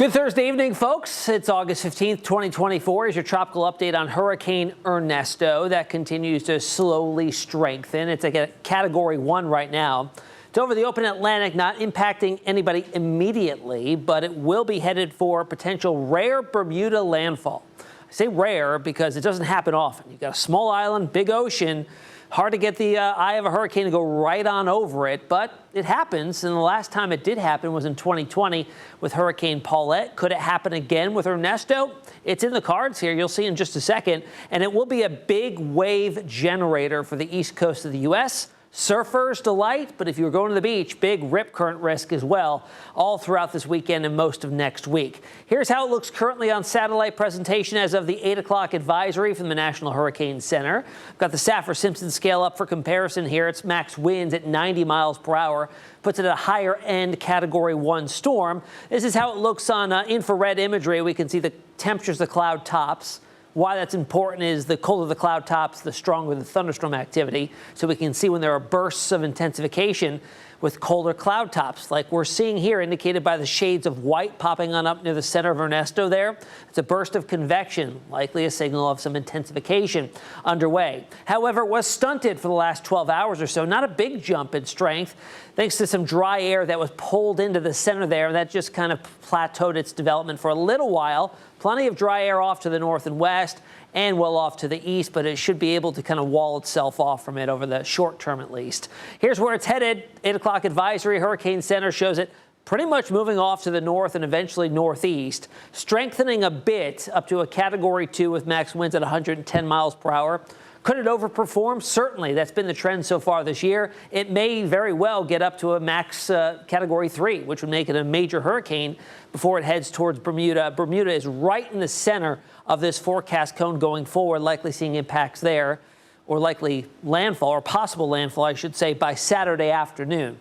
Good Thursday evening, folks. It's August 15th, 2024. Here's your tropical update on Hurricane Ernesto. That continues to slowly strengthen. It's like a Category 1 right now. It's over the open Atlantic, not impacting anybody immediately, but it will be headed for potential rare Bermuda landfall. I say rare because it doesn't happen often. You've got a small island, big ocean. Hard to get the eye of a hurricane to go right on over it, but it happens. And the last time it did happen was in 2020 with Hurricane Paulette. Could it happen again with Ernesto? It's in the cards here. You'll see in just a second. And it will be a big wave generator for the east coast of the U.S. Surfers delight, but if you're going to the beach, big rip current risk as well, all throughout this weekend and most of next week. Here's how it looks currently on satellite presentation as of the 8 o'clock advisory from the National Hurricane Center. I've got the Saffir-Simpson scale up for comparison here. It's max winds at 90 miles per hour, puts it at a higher end Category 1 storm. This is how it looks on infrared imagery. We can see the temperatures of the cloud tops. Why that's important is the colder the cloud tops, the stronger the thunderstorm activity. So we can see when there are bursts of intensification with colder cloud tops, like we're seeing here, indicated by the shades of white popping on up near the center of Ernesto there. It's a burst of convection, likely a signal of some intensification underway. However, it was stunted for the last 12 hours or so, not a big jump in strength, thanks to some dry air that was pulled into the center there. That just kind of plateaued its development for a little while. Plenty of dry air off to the north and west and well off to the east, but it should be able to kind of wall itself off from it over the short term at least. Here's where it's headed. 8 o'clock advisory. Hurricane Center shows it pretty much moving off to the north and eventually northeast, strengthening a bit up to a Category 2 with max winds at 110 miles per hour. Could it overperform? Certainly. That's been the trend so far this year. It may very well get up to a max Category 3, which would make it a major hurricane before it heads towards Bermuda. Bermuda is right in the center of this forecast cone going forward, likely seeing impacts there, or likely landfall, or possible landfall, I should say, by Saturday afternoon.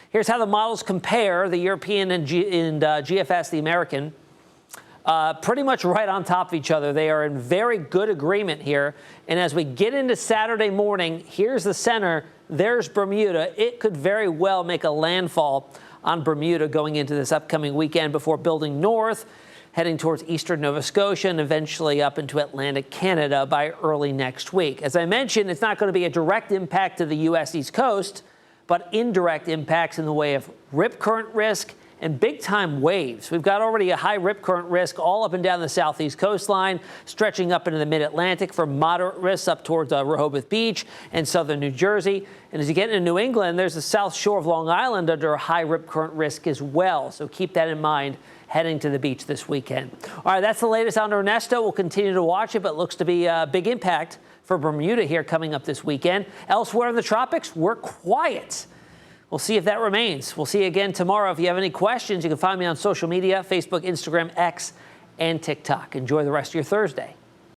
Here's how the models compare, the European and GFS, the American. Pretty much right on top of each other. They are in very good agreement here. And as we get into Saturday morning, here's the center. There's Bermuda. It could very well make a landfall on Bermuda going into this upcoming weekend before building north, heading towards eastern Nova Scotia and eventually up into Atlantic Canada by early next week. As I mentioned, it's not going to be a direct impact to the U.S. East Coast, but indirect impacts in the way of rip current risk and big-time waves. We've got already a high rip current risk all up and down the southeast coastline, stretching up into the mid-Atlantic for moderate risks up towards Rehoboth Beach and southern New Jersey. And as you get into New England, there's the south shore of Long Island under a high rip current risk as well. So keep that in mind heading to the beach this weekend. All right, that's the latest on Ernesto. We'll continue to watch it, but looks to be a big impact for Bermuda here coming up this weekend. Elsewhere in the tropics, we're quiet. We'll see if that remains. We'll see you again tomorrow. If you have any questions, you can find me on social media, Facebook, Instagram, X, and TikTok. Enjoy the rest of your Thursday.